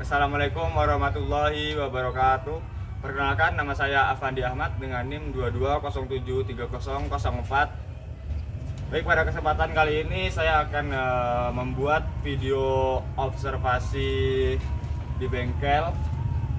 Assalamualaikum warahmatullahi wabarakatuh. Perkenalkan, nama saya Afandi Ahmad dengan NIM 22073004. Baik, pada kesempatan kali ini saya akan membuat video observasi di bengkel,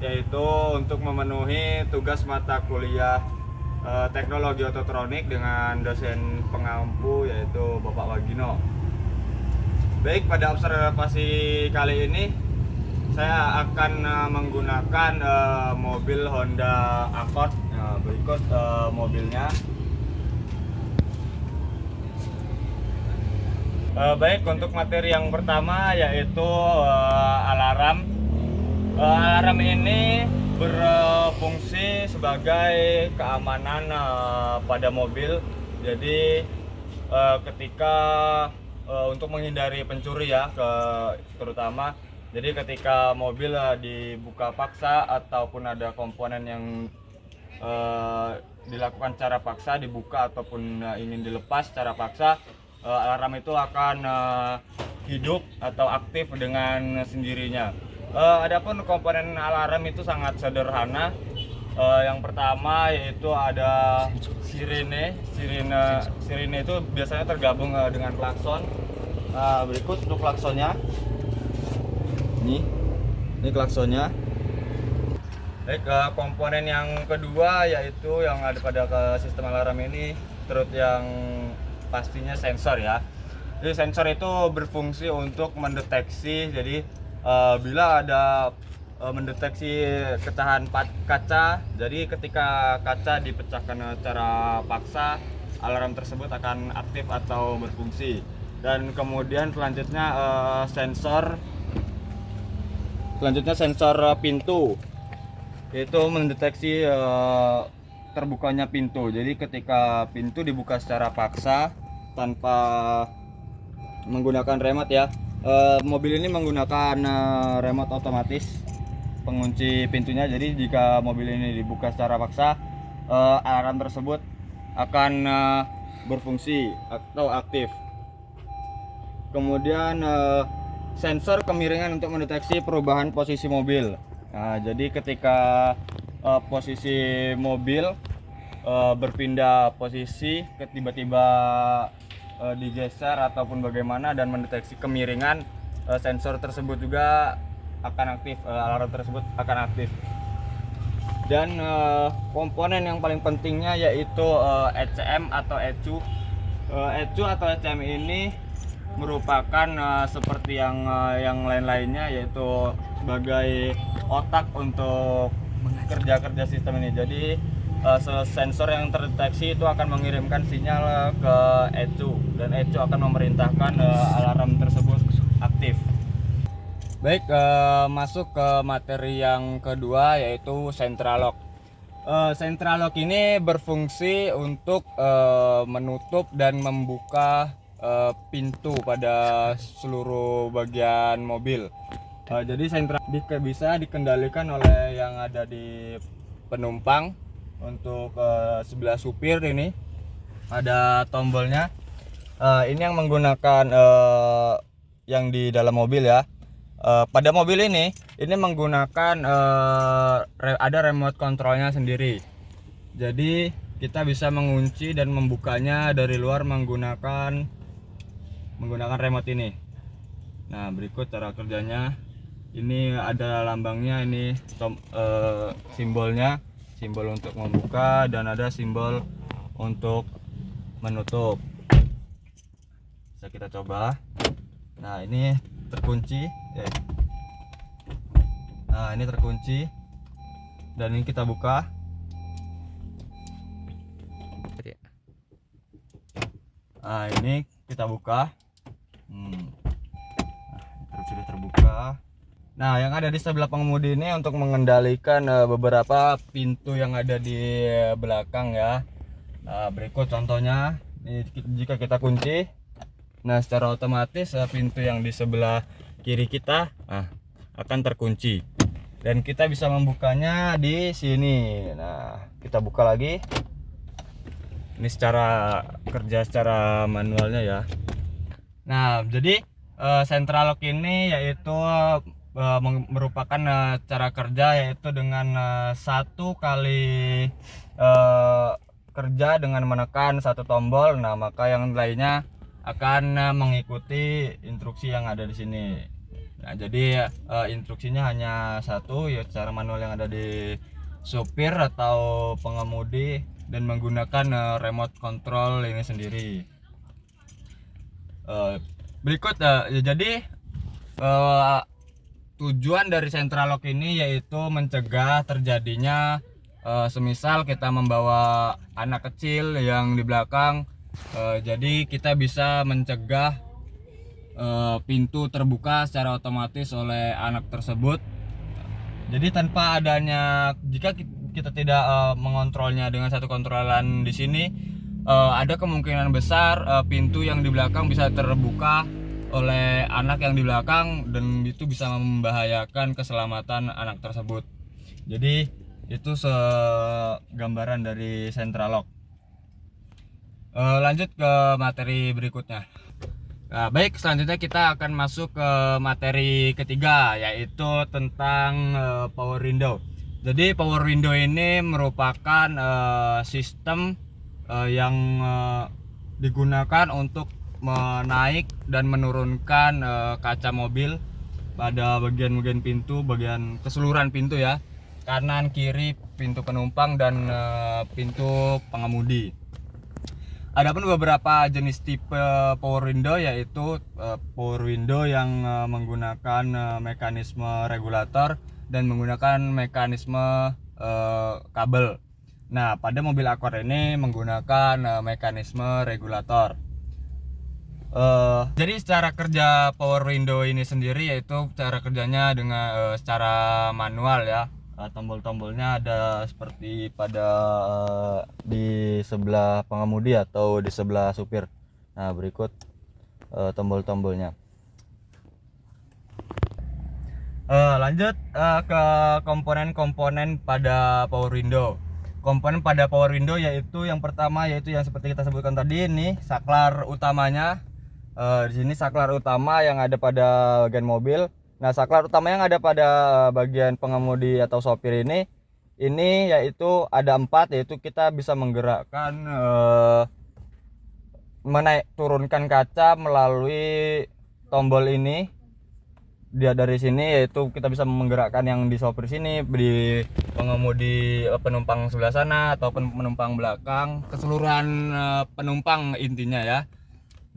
yaitu untuk memenuhi tugas mata kuliah teknologi ototronik dengan dosen pengampu, yaitu Bapak Wagino. Baik, pada observasi kali ini saya akan menggunakan mobil Honda Accord. Berikut mobilnya. Baik, untuk materi yang pertama yaitu alarm. Alarm ini berfungsi sebagai keamanan pada mobil. Jadi ketika untuk menghindari pencuri ya, terutama. Jadi ketika mobil dibuka paksa ataupun ada komponen yang dilakukan secara paksa, dibuka ataupun ingin dilepas secara paksa, alarm itu akan hidup atau aktif dengan sendirinya. Adapun komponen alarm itu sangat sederhana. Yang pertama yaitu ada sirene. Sirene itu biasanya tergabung dengan klakson. Berikut untuk klaksonnya. Ini klaksonnya. Baik, komponen yang kedua yaitu yang ada pada sistem alarm ini, terus yang pastinya sensor ya. Jadi sensor itu berfungsi untuk mendeteksi. Jadi bila ada mendeteksi pecahan kaca, jadi ketika kaca dipecahkan secara paksa, alarm tersebut akan aktif atau berfungsi. Dan kemudian selanjutnya sensor pintu, yaitu mendeteksi terbukanya pintu. Jadi ketika pintu dibuka secara paksa tanpa menggunakan remote ya, mobil ini menggunakan remote otomatis pengunci pintunya. Jadi jika mobil ini dibuka secara paksa, alarm tersebut akan berfungsi atau aktif. Kemudian sensor kemiringan untuk mendeteksi perubahan posisi mobil. Nah, jadi ketika posisi mobil berpindah posisi, tiba-tiba digeser ataupun bagaimana, dan mendeteksi kemiringan, sensor tersebut juga akan aktif, alarm tersebut akan aktif. Dan komponen yang paling pentingnya yaitu ECM atau ECU. ECU atau ECM ini merupakan seperti yang lain-lainnya, yaitu sebagai otak untuk kerja sistem ini. Jadi sensor yang terdeteksi itu akan mengirimkan sinyal ke ECU, dan ECU akan memerintahkan alarm tersebut aktif. Baik, masuk ke materi yang kedua yaitu central lock. Central lock ini berfungsi untuk menutup dan membuka pintu pada seluruh bagian mobil. Jadi sentral bisa dikendalikan oleh yang ada di penumpang. Untuk sebelah supir ini ada tombolnya. Ini yang menggunakan yang di dalam mobil ya. Pada mobil ini menggunakan ada remote controlnya sendiri. Jadi kita bisa mengunci dan membukanya dari luar menggunakan remote ini. Nah, berikut cara kerjanya. Ini ada lambangnya, ini simbolnya, simbol untuk membuka, dan ada simbol untuk menutup. Bisa kita coba. Nah, ini terkunci. Nah, ini terkunci, dan ini kita buka. Nah, ini kita buka. Sudah terbuka. Nah, yang ada di sebelah pengemudi ini untuk mengendalikan beberapa pintu yang ada di belakang ya. Berikut contohnya. Ini jika kita kunci, nah secara otomatis pintu yang di sebelah kiri kita akan terkunci, dan kita bisa membukanya di sini. Nah, kita buka lagi. Ini kerja secara manualnya ya. Nah, jadi central lock ini yaitu merupakan cara kerja, yaitu dengan satu kali eh, kerja dengan menekan satu tombol. Nah, maka yang lainnya akan mengikuti instruksi yang ada di sini. Nah, jadi instruksinya hanya satu, ya secara manual yang ada di supir atau pengemudi, dan menggunakan remote control ini sendiri. Berikut jadi tujuan dari central lock ini yaitu mencegah terjadinya semisal kita membawa anak kecil yang di belakang, jadi kita bisa mencegah pintu terbuka secara otomatis oleh anak tersebut. Jadi tanpa adanya, jika kita tidak mengontrolnya dengan satu kontrolan di sini, ada kemungkinan besar pintu yang di belakang bisa terbuka oleh anak yang di belakang, dan itu bisa membahayakan keselamatan anak tersebut. Jadi itu segambaran dari central lock. Lanjut ke materi berikutnya. Nah, baik, selanjutnya kita akan masuk ke materi ketiga, yaitu tentang power window. Jadi power window ini merupakan sistem yang digunakan untuk menaik dan menurunkan kaca mobil pada bagian pintu, bagian keseluruhan pintu ya, kanan kiri pintu penumpang dan pintu pengemudi. Adapun beberapa jenis tipe power window, yaitu power window yang menggunakan mekanisme regulator dan menggunakan mekanisme kabel. Nah, pada mobil Accord ini menggunakan mekanisme regulator. Jadi secara kerja power window ini sendiri yaitu cara kerjanya dengan secara manual ya. Tombol-tombolnya ada seperti pada di sebelah pengemudi atau di sebelah supir. Nah, berikut tombol-tombolnya. Lanjut ke komponen-komponen pada power window. Komponen pada power window yaitu yang pertama, yaitu yang seperti kita sebutkan tadi, ini saklar utamanya. Di sini saklar utama yang ada pada bagian mobil. Nah, saklar utama yang ada pada bagian pengemudi atau sopir ini yaitu ada 4, yaitu kita bisa menggerakkan turunkan kaca melalui tombol ini. Dia dari sini, yaitu kita bisa menggerakkan yang di sopir sini, di pengemudi penumpang sebelah sana ataupun penumpang belakang, keseluruhan penumpang intinya ya.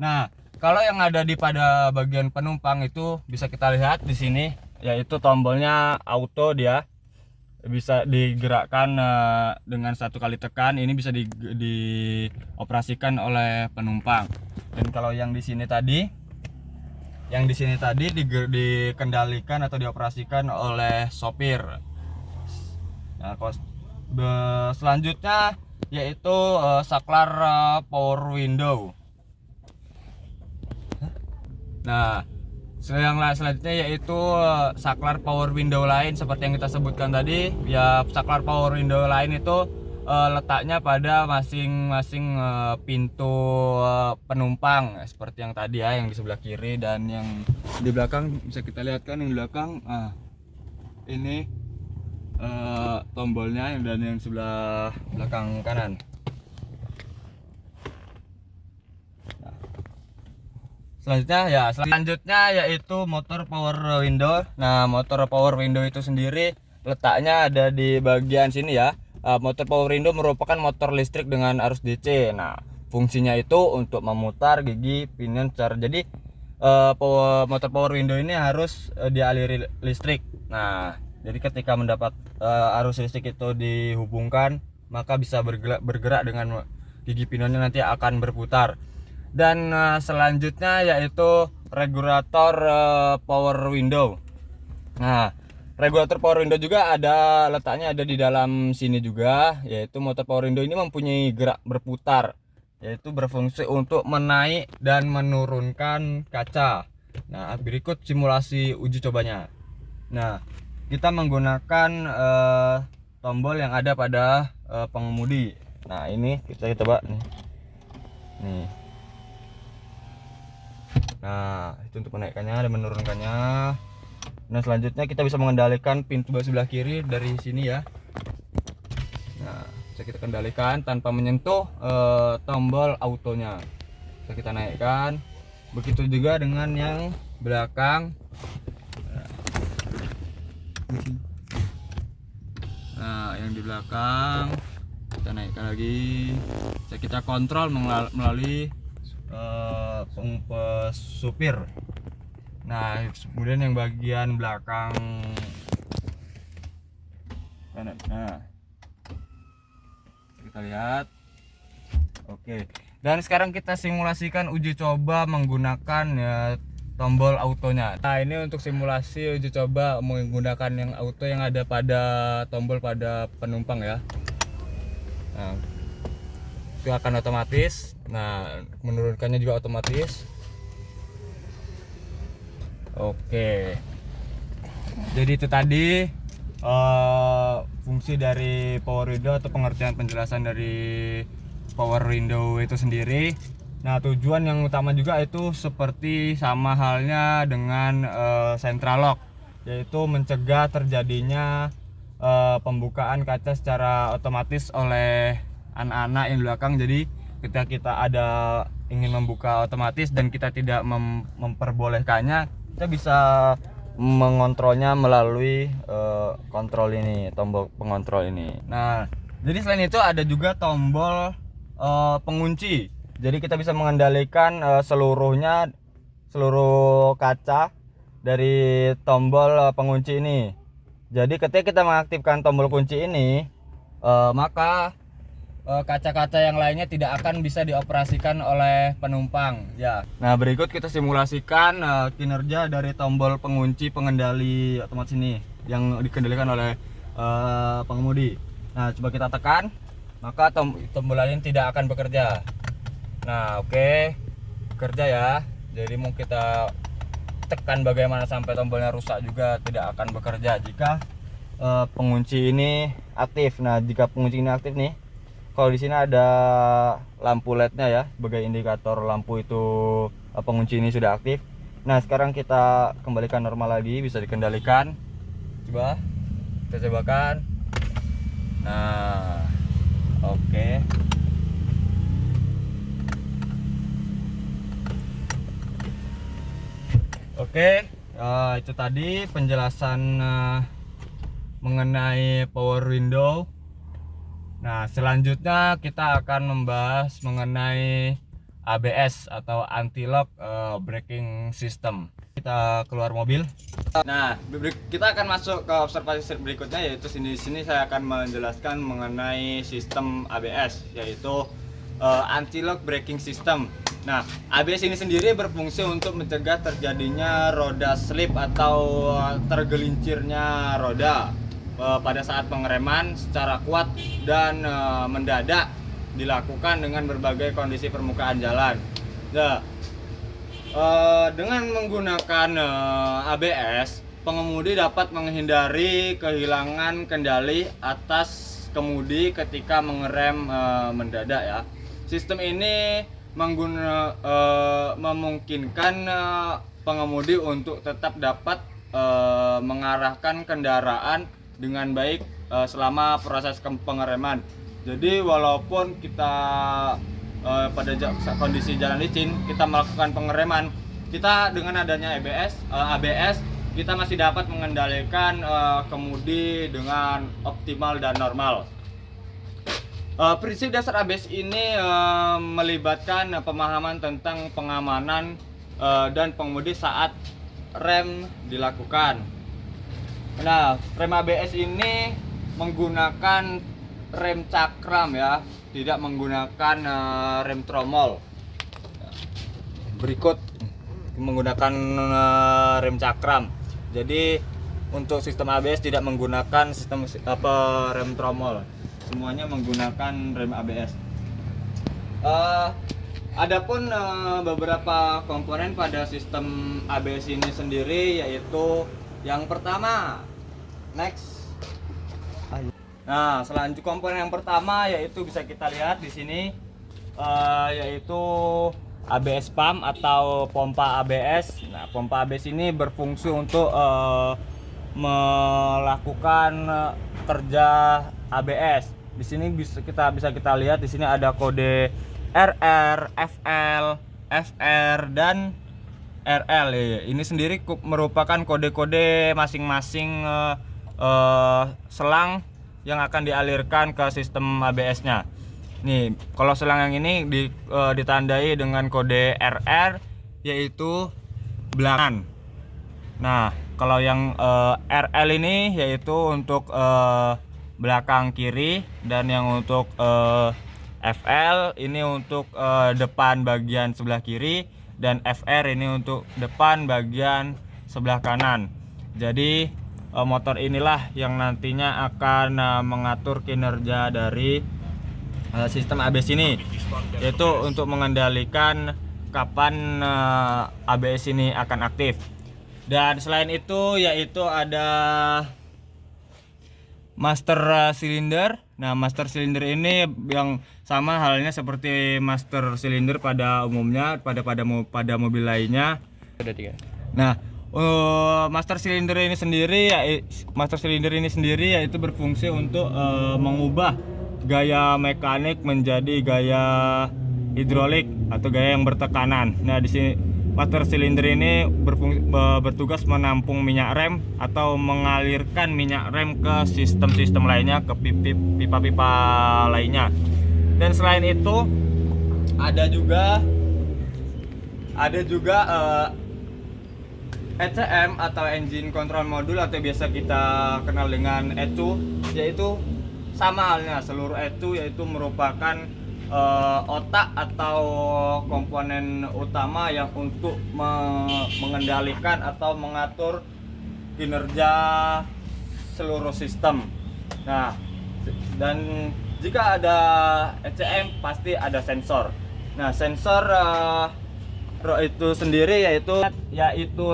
Nah, kalau yang ada di pada bagian penumpang itu bisa kita lihat di sini, yaitu tombolnya auto, dia bisa digerakkan dengan satu kali tekan. Ini bisa dioperasikan oleh penumpang. Dan kalau yang di sini tadi, dikendalikan atau dioperasikan oleh sopir. Nah, selanjutnya yaitu saklar power window. Nah, selanjutnya yaitu saklar power window lain seperti yang kita sebutkan tadi. Ya, saklar power window lain itu letaknya pada masing-masing pintu penumpang, seperti yang tadi ya, yang di sebelah kiri dan yang di belakang. Bisa kita lihat kan yang di belakang, ini tombolnya, dan yang sebelah belakang kanan. Selanjutnya yaitu motor power window. Nah, motor power window itu sendiri letaknya ada di bagian sini ya. Motor power window merupakan motor listrik dengan arus DC. Nah, fungsinya itu untuk memutar gigi pinion secara, jadi motor power window ini harus dialiri listrik. Nah, jadi ketika mendapat arus listrik itu dihubungkan, maka bisa bergerak dengan gigi pinionnya, nanti akan berputar. Dan selanjutnya yaitu regulator power window. Nah, regulator power window juga letaknya ada di dalam sini juga, yaitu motor power window ini mempunyai gerak berputar, yaitu berfungsi untuk menaik dan menurunkan kaca. Nah, berikut simulasi uji cobanya. Nah, kita menggunakan tombol yang ada pada pengemudi. Nah, ini kita coba nih. Nah, itu untuk menaikkannya dan menurunkannya. Nah, selanjutnya kita bisa mengendalikan pintu sebelah kiri dari sini ya. Nah, bisa kita kendalikan tanpa menyentuh tombol autonya. Bisa kita naikkan. Begitu juga dengan yang belakang. Nah, yang di belakang kita naikkan lagi. Bisa kita kontrol melalui supir. Nah, kemudian yang bagian belakang kanan. Nah, kita lihat. Oke. Dan sekarang kita simulasikan uji coba menggunakan ya, tombol autonya. Nah, ini untuk simulasi uji coba menggunakan yang auto yang ada pada tombol pada penumpang ya. Nah, itu akan otomatis. Nah, menurunkannya juga otomatis. Oke, jadi itu tadi fungsi dari power window atau pengertian penjelasan dari power window itu sendiri. Nah, tujuan yang utama juga itu seperti sama halnya dengan central lock, yaitu mencegah terjadinya pembukaan kaca secara otomatis oleh anak-anak yang di belakang. Jadi ketika kita ada ingin membuka otomatis dan kita tidak memperbolehkannya, kita bisa mengontrolnya melalui kontrol ini, tombol pengontrol ini. Nah, jadi selain itu ada juga tombol pengunci. Jadi kita bisa mengendalikan seluruh kaca dari tombol pengunci ini. Jadi ketika kita mengaktifkan tombol kunci ini, maka kaca-kaca yang lainnya tidak akan bisa dioperasikan oleh penumpang ya. Nah, berikut kita simulasikan kinerja dari tombol pengunci pengendali otomatis ini yang dikendalikan oleh pengemudi. Nah, coba kita tekan, maka tombol lain tidak akan bekerja. Nah, oke, bekerja ya. Jadi mau kita tekan bagaimana sampai tombolnya rusak juga tidak akan bekerja jika pengunci ini aktif. Nah, jika pengunci ini aktif nih, kalau di sini ada lampu LED-nya ya sebagai indikator lampu itu pengunci ini sudah aktif. Nah, sekarang kita kembalikan normal lagi, bisa dikendalikan. Coba kita cobakan. Nah, oke. Oke, itu tadi penjelasan mengenai power window. Nah, selanjutnya kita akan membahas mengenai ABS atau anti-lock braking system. Kita keluar mobil. Nah, kita akan masuk ke observasi berikutnya, yaitu sini saya akan menjelaskan mengenai sistem ABS, yaitu anti-lock braking system. Nah, ABS ini sendiri berfungsi untuk mencegah terjadinya roda slip atau tergelincirnya roda pada saat pengereman secara kuat dan mendadak dilakukan dengan berbagai kondisi permukaan jalan. Nah, dengan menggunakan ABS, pengemudi dapat menghindari kehilangan kendali atas kemudi ketika mengerem mendadak ya. Sistem ini memungkinkan pengemudi untuk tetap dapat mengarahkan kendaraan dengan baik selama proses pengereman. Jadi walaupun kita pada kondisi jalan licin kita melakukan pengereman, kita dengan adanya ABS kita masih dapat mengendalikan kemudi dengan optimal dan normal. Prinsip dasar ABS ini melibatkan pemahaman tentang pengamanan dan pengemudi saat rem dilakukan. Nah, rem ABS ini menggunakan rem cakram ya, tidak menggunakan rem tromol. Berikut menggunakan rem cakram. Jadi untuk sistem ABS tidak menggunakan sistem rem tromol. Semuanya menggunakan rem ABS. Adapun beberapa komponen pada sistem ABS ini sendiri, yaitu yang pertama, next. Nah, selanjutnya komponen yang pertama yaitu bisa kita lihat di sini, yaitu ABS pump atau pompa ABS. Nah, pompa ABS ini berfungsi untuk melakukan kerja ABS. Di sini bisa kita lihat di sini ada kode RR, FL, FR dan RL. Ini sendiri merupakan kode-kode masing-masing selang yang akan dialirkan ke sistem ABS-nya. Nih, kalau selang yang ini ditandai dengan kode RR, yaitu belakang. Nah, kalau yang RL ini yaitu untuk belakang kiri, dan yang untuk FL ini untuk depan bagian sebelah kiri, dan FR ini untuk depan bagian sebelah kanan. Jadi motor inilah yang nantinya akan mengatur kinerja dari sistem ABS ini, yaitu untuk mengendalikan kapan ABS ini akan aktif. Dan selain itu yaitu ada master cylinder. Nah, master cylinder ini yang sama halnya seperti master cylinder pada umumnya pada mobil lainnya. Ada 3. Nah, master cylinder ini sendiri yaitu berfungsi untuk mengubah gaya mekanik menjadi gaya hidrolik atau gaya yang bertekanan. Nah, di sini master cylinder ini bertugas menampung minyak rem atau mengalirkan minyak rem ke sistem-sistem lainnya, ke pipa-pipa lainnya. Dan selain itu ada juga ECM atau Engine Control Module, atau biasa kita kenal dengan ECU, yaitu sama halnya seluruh ECU, yaitu merupakan otak atau komponen utama yang untuk mengendalikan atau mengatur kinerja seluruh sistem. Nah, dan jika ada ECM pasti ada sensor. Nah, sensor itu sendiri yaitu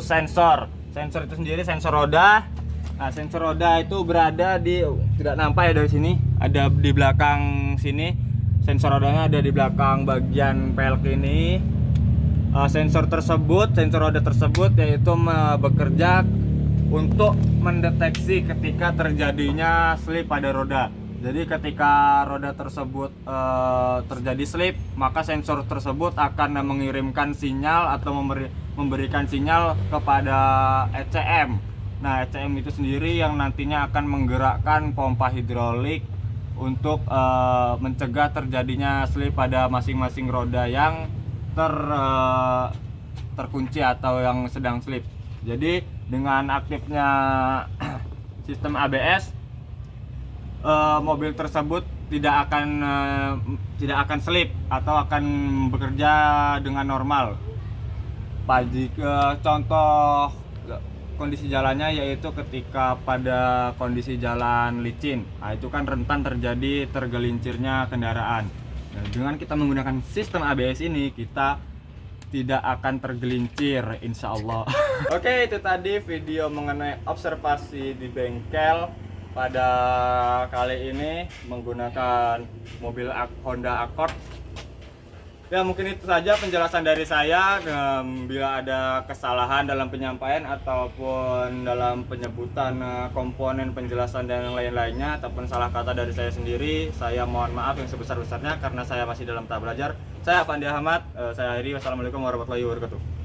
sensor itu sendiri sensor roda. Nah, sensor roda itu berada tidak nampak ya dari sini, ada di belakang sini. Sensor rodanya ada di belakang bagian pelek ini. Sensor roda tersebut yaitu bekerja untuk mendeteksi ketika terjadinya slip pada roda. Jadi ketika roda tersebut terjadi slip, maka sensor tersebut akan mengirimkan sinyal atau memberikan sinyal kepada ECM. Nah, ECM itu sendiri yang nantinya akan menggerakkan pompa hidrolik untuk mencegah terjadinya slip pada masing-masing roda yang terkunci atau yang sedang slip. Jadi dengan aktifnya sistem ABS, mobil tersebut tidak akan slip atau akan bekerja dengan normal. Contoh kondisi jalannya yaitu ketika pada kondisi jalan licin, nah itu kan rentan terjadi tergelincirnya kendaraan. Nah, dengan kita menggunakan sistem ABS ini, kita tidak akan tergelincir, insya Allah. Oke, itu tadi video mengenai observasi di bengkel pada kali ini menggunakan mobil Honda Accord. Ya, mungkin itu saja penjelasan dari saya. Bila ada kesalahan dalam penyampaian ataupun dalam penyebutan komponen penjelasan dan yang lain-lainnya, ataupun salah kata dari saya sendiri, saya mohon maaf yang sebesar-besarnya karena saya masih dalam tahap belajar. Saya Afandi Ahmad, saya akhiri. Wassalamualaikum warahmatullahi wabarakatuh.